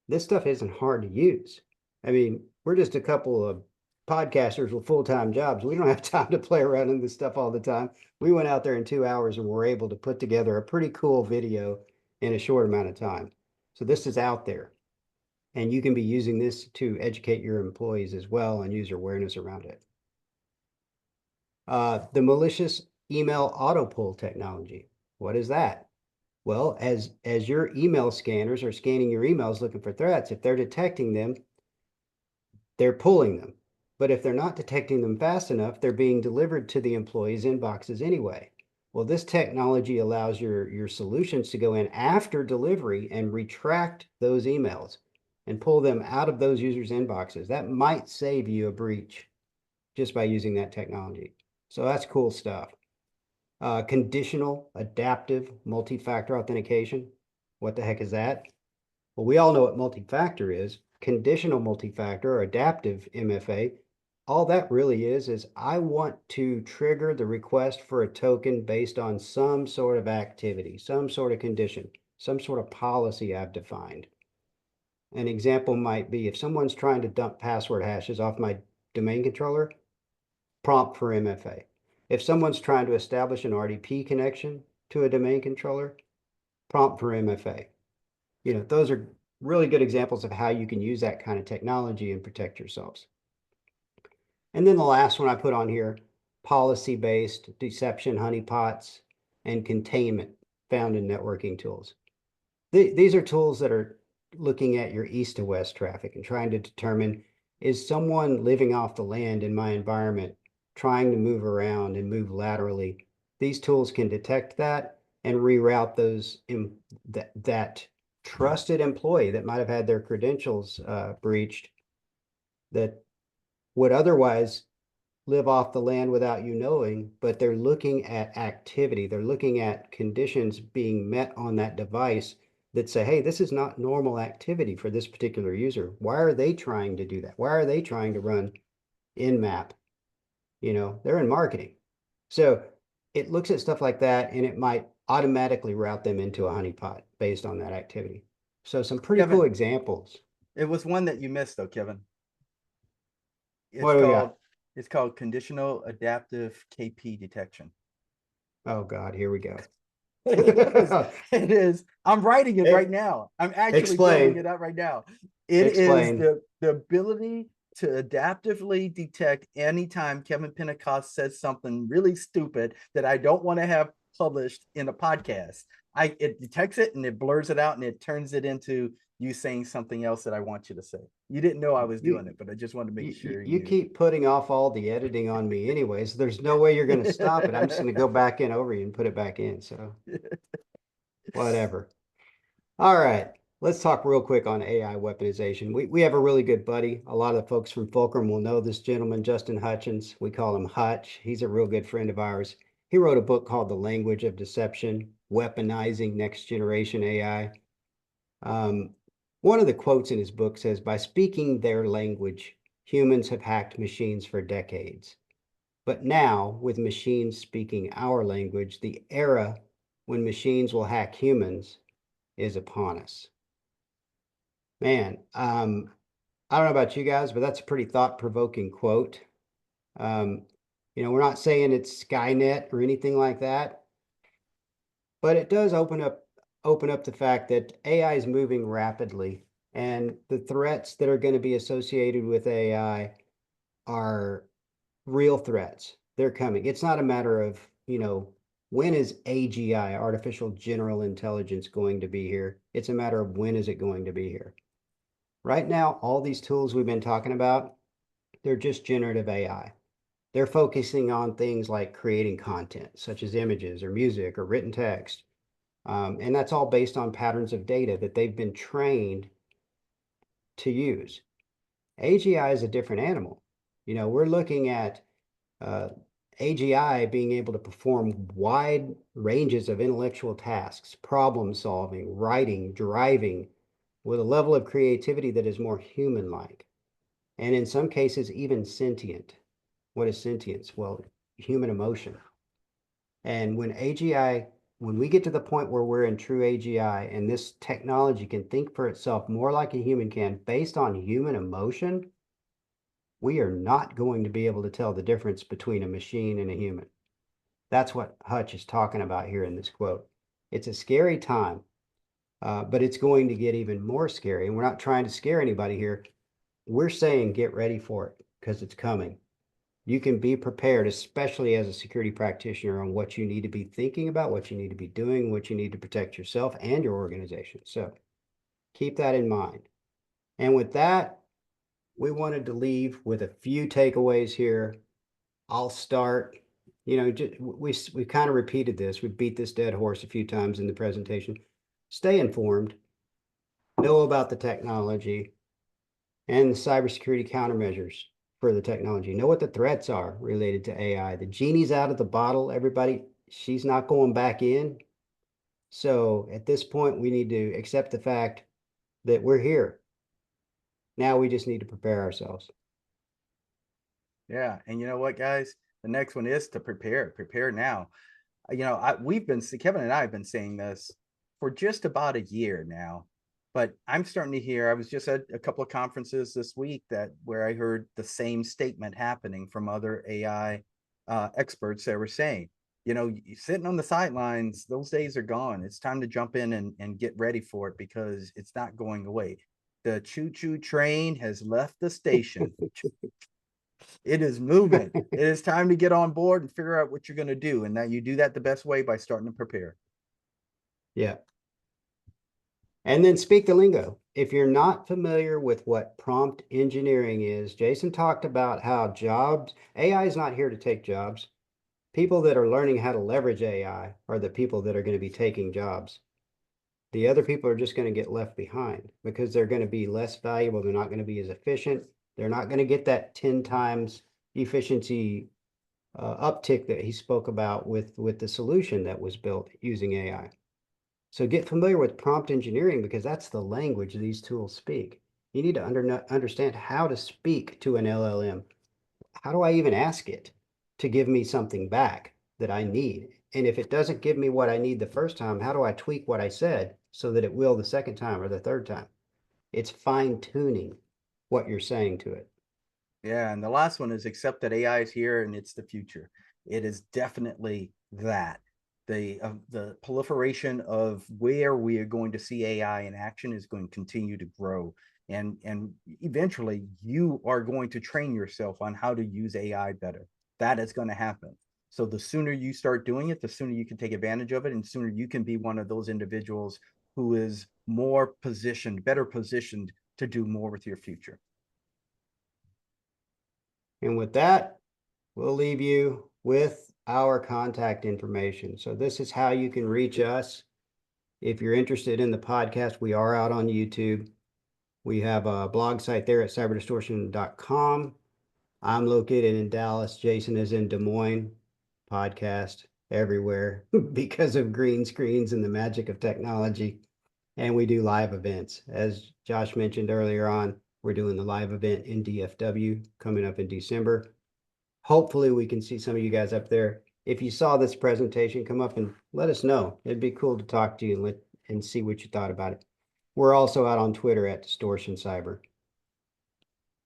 this stuff isn't hard to use. I mean, we're just a couple of podcasters with full-time jobs. We don't have time to play around in this stuff all the time. We went out there in 2 hours and were able to put together a pretty cool video in a short amount of time. So this is out there, and you can be using this to educate your employees as well and use awareness around it. The malicious email auto pull technology. What is that? Well, as your email scanners are scanning your emails looking for threats, if they're detecting them, they're pulling them. But if they're not detecting them fast enough, they're being delivered to the employees' inboxes anyway. Well, this technology allows your solutions to go in after delivery and retract those emails and pull them out of those users' inboxes. That might save you a breach just by using that technology. So that's cool stuff. Conditional adaptive multi-factor authentication. What the heck is that? Well, we all know what multi-factor is. Conditional multi-factor or adaptive MFA, all that really is I want to trigger the request for a token based on some sort of activity, some sort of condition, some sort of policy I've defined. An example might be if someone's trying to dump password hashes off my domain controller, prompt for MFA. If someone's trying to establish an RDP connection to a domain controller, prompt for MFA. You know, those are really good examples of how you can use that kind of technology and protect yourselves. And then the last one I put on here, policy-based deception honeypots and containment found in networking tools. These are tools that are looking at your east to west traffic and trying to determine, is someone living off the land in my environment trying to move around and move laterally? These tools can detect that and reroute those that trusted employee that might have had their credentials breached that would otherwise live off the land without you knowing, but they're looking at activity. They're looking at conditions being met on that device that say, hey, this is not normal activity for this particular user. Why are they trying to do that? Why are they trying to run in-map? You know, they're in marketing. So it looks at stuff like that, and it might automatically route them into a honeypot based on that activity. So some pretty Kevin, cool examples. it was one that you missed though, Kevin. What do we got? It's called conditional adaptive KP detection. Oh God, here we go. It is. I'm writing it right now. I'm actually building it out right now. It is the ability to adaptively detect anytime Kevin Pentecost says something really stupid that I don't want to have published in a podcast. It detects it and it blurs it out and it turns it into you saying something else that I want you to say. You didn't know I was doing it, but I just wanted to make sure you keep putting off all the editing on me anyways. There's no way you're going to stop it. I'm just going to go back in over you and put it back in. So whatever. All right. Let's talk real quick on AI weaponization. We have a really good buddy. A lot of the folks from Fulcrum will know this gentleman, Justin Hutchins. We call him Hutch. He's a real good friend of ours. He wrote a book called The Language of Deception, Weaponizing Next Generation AI. One of the quotes in his book says, by speaking their language, humans have hacked machines for decades. But now, with machines speaking our language, the era when machines will hack humans is upon us. Man, I don't know about you guys, but that's a pretty thought-provoking quote. You know, we're not saying it's Skynet or anything like that, but it does open up the fact that AI is moving rapidly, and the threats that are going to be associated with AI are real threats. They're coming. It's not a matter of, you know, when is AGI, artificial general intelligence, going to be here? It's a matter of when is it going to be here? Right now, all these tools we've been talking about, they're just generative AI. They're focusing on things like creating content, such as images or music or written text. And that's all based on patterns of data that they've been trained to use. AGI is a different animal. You know, we're looking at AGI being able to perform wide ranges of intellectual tasks, problem solving, writing, driving, with a level of creativity that is more human-like, and in some cases, even sentient. What is sentience? Well, human emotion. And when we get to the point where we're in true AGI and this technology can think for itself more like a human can based on human emotion, we are not going to be able to tell the difference between a machine and a human. That's what Hutch is talking about here in this quote. It's a scary time, but it's going to get even more scary. And we're not trying to scare anybody here. We're saying get ready for it because it's coming. You can be prepared, especially as a security practitioner, on what you need to be thinking about, what you need to be doing, what you need to protect yourself and your organization. So keep that in mind. And with that, we wanted to leave with a few takeaways here. I'll start. We kind of repeated this. We beat this dead horse a few times in the presentation. Stay informed, know about the technology and the cybersecurity countermeasures for the technology. Know what the threats are related to AI. The genie's out of the bottle, everybody. She's not going back in. So at this point, we need to accept the fact that we're here. Now we just need to prepare ourselves. Yeah, and you know what, guys? The next one is to prepare now. Kevin and I have been saying this for just about a year now, but I'm starting to hear, I was just at a couple of conferences this week where I heard the same statement happening from other AI experts that were saying, sitting on the sidelines, those days are gone. It's time to jump in and get ready for it because it's not going away. The choo-choo train has left the station. It is moving. It is time to get on board and figure out what you're going to do. And now you do that the best way by starting to prepare. Yeah. And then speak the lingo. If you're not familiar with what prompt engineering is, Jason talked about how AI is not here to take jobs. People that are learning how to leverage AI are the people that are going to be taking jobs. The other people are just going to get left behind because they're going to be less valuable. They're not going to be as efficient. They're not going to get that 10 times efficiency uptick that he spoke about with the solution that was built using AI. So get familiar with prompt engineering because that's the language these tools speak. You need to understand how to speak to an LLM. How do I even ask it to give me something back that I need? And if it doesn't give me what I need the first time, how do I tweak what I said so that it will the second time or the third time? It's fine tuning what you're saying to it. Yeah, and the last one is accept that AI is here and it's the future. It is definitely that. The proliferation of where we are going to see AI in action is going to continue to grow. And eventually you are going to train yourself on how to use AI better. That is going to happen. So the sooner you start doing it, the sooner you can take advantage of it, and sooner you can be one of those individuals who is more positioned, better positioned to do more with your future. And with that, we'll leave you with our contact information. So this is how you can reach us. If you're interested in the podcast, we are out on YouTube. We have a blog site there at cyberdistortion.com. I'm located in Dallas. Jason is in Des Moines. Podcast everywhere because of green screens and the magic of technology. And we do live events. As Josh mentioned earlier on, we're doing the live event in DFW coming up in December. Hopefully we can see some of you guys up there. If you saw this presentation, come up and let us know. It'd be cool to talk to you and see what you thought about it. We're also out on Twitter at Distortion Cyber.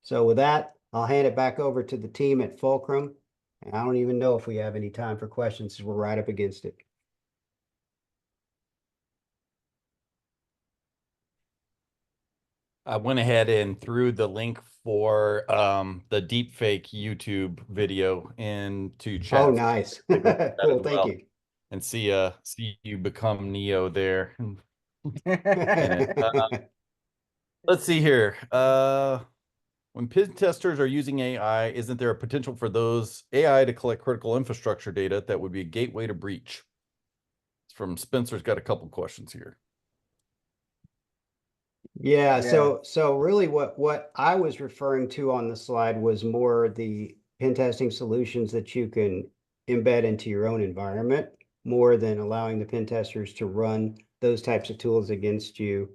So with that, I'll hand it back over to the team at Fulcrum. And I don't even know if we have any time for questions, because we're right up against it. I went ahead and threw the link for the deepfake YouTube video into chat. Oh, nice. Cool, thank you. And see you become Neo there. Let's see here. When pen testers are using AI, isn't there a potential for those AI to collect critical infrastructure data that would be a gateway to breach? It's from Spencer's got a couple questions here. Yeah, so really what I was referring to on the slide was more the pen testing solutions that you can embed into your own environment, more than allowing the pen testers to run those types of tools against you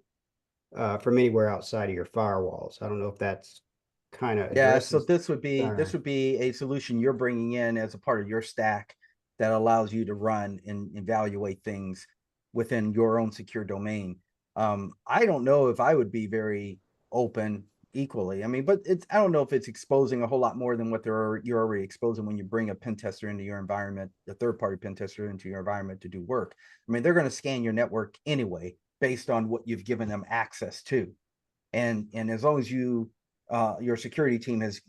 from anywhere outside of your firewalls. I don't know if that's kind of Yeah, so addresses. this would be a solution you're bringing in as a part of your stack that allows you to run and evaluate things within your own secure domain. I don't know if I would be very open equally. I mean, but I don't know if it's exposing a whole lot more than what you're already exposing when you bring a pen tester into your environment, the third-party pen tester into your environment to do work. I mean, they're going to scan your network anyway based on what you've given them access to. And as long as your security team has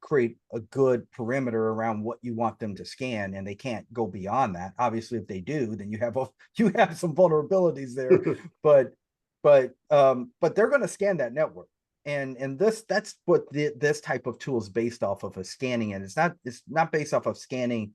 create a good perimeter around what you want them to scan, and they can't go beyond that. Obviously, if they do, then you have some vulnerabilities there. but they're going to scan that network, and that's what this type of tool is based off of, scanning it. It's not based off of scanning,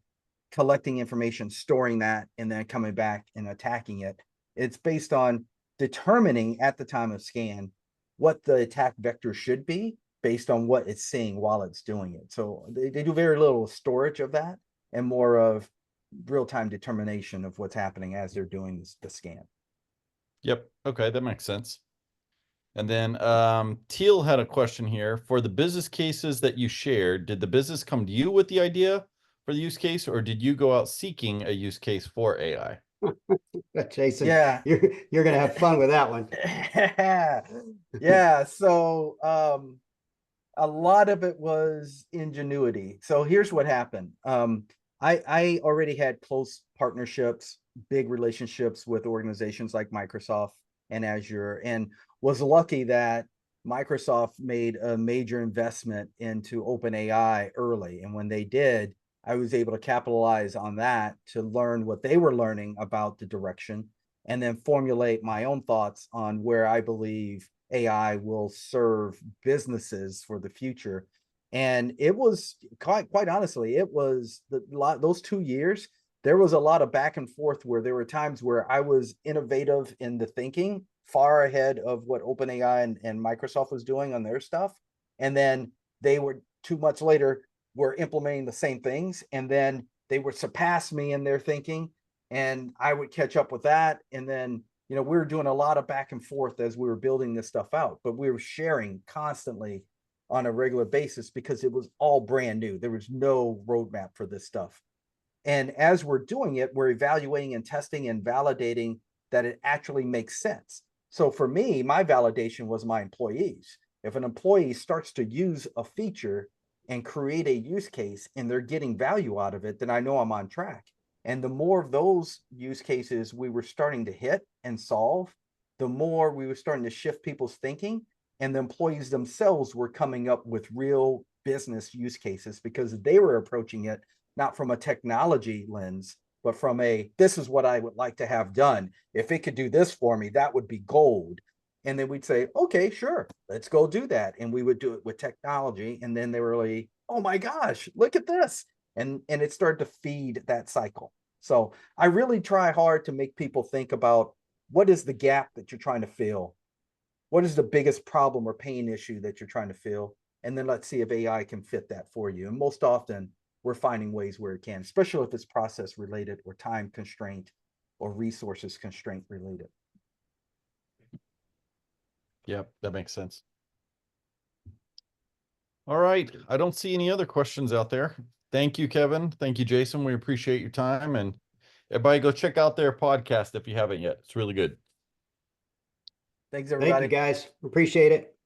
collecting information, storing that, and then coming back and attacking it. It's based on determining at the time of scan what the attack vector should be based on what it's seeing while it's doing it. So they do very little storage of that and more of real-time determination of what's happening as they're doing the scan. Yep. Okay, that makes sense. And then Teal had a question here. For the business cases that you shared, did the business come to you with the idea for the use case, or did you go out seeking a use case for AI? Jason, yeah, you're gonna have fun with that one. Yeah. So a lot of it was ingenuity. So here's what happened. I already had close partnerships, big relationships with organizations like Microsoft and Azure, and was lucky that Microsoft made a major investment into OpenAI early. And when they did, I was able to capitalize on that to learn what they were learning about the direction, and then formulate my own thoughts on where I believe AI will serve businesses for the future. And it was quite honestly, it was those 2 years, there was a lot of back and forth where there were times where I was innovative in the thinking, far ahead of what OpenAI and Microsoft was doing on their stuff. And then they were 2 months later were implementing the same things, and then they would surpass me in their thinking, and I would catch up with that. And then we were doing a lot of back and forth as we were building this stuff out, but we were sharing constantly on a regular basis because it was all brand new. There was no roadmap for this stuff. And as we're doing it, we're evaluating and testing and validating that it actually makes sense. So for me, my validation was my employees. If an employee starts to use a feature and create a use case and they're getting value out of it, then I know I'm on track. And the more of those use cases we were starting to hit and solve, the more we were starting to shift people's thinking, and the employees themselves were coming up with real business use cases because they were approaching it not from a technology lens, but from this is what I would like to have done. If it could do this for me, that would be gold. And then we'd say, okay, sure, let's go do that. And we would do it with technology. And then they were like, oh my gosh, look at this. And it started to feed that cycle. So I really try hard to make people think about what is the gap that you're trying to fill? What is the biggest problem or pain issue that you're trying to fill? And then let's see if AI can fit that for you. And most often we're finding ways where it can, especially if it's process related or time constraint or resources constraint related. Yep, that makes sense. All right. I don't see any other questions out there. Thank you, Kevin. Thank you, Jason. We appreciate your time. And everybody go check out their podcast if you haven't yet. It's really good. Thanks, everybody. Thank you, guys. Appreciate it.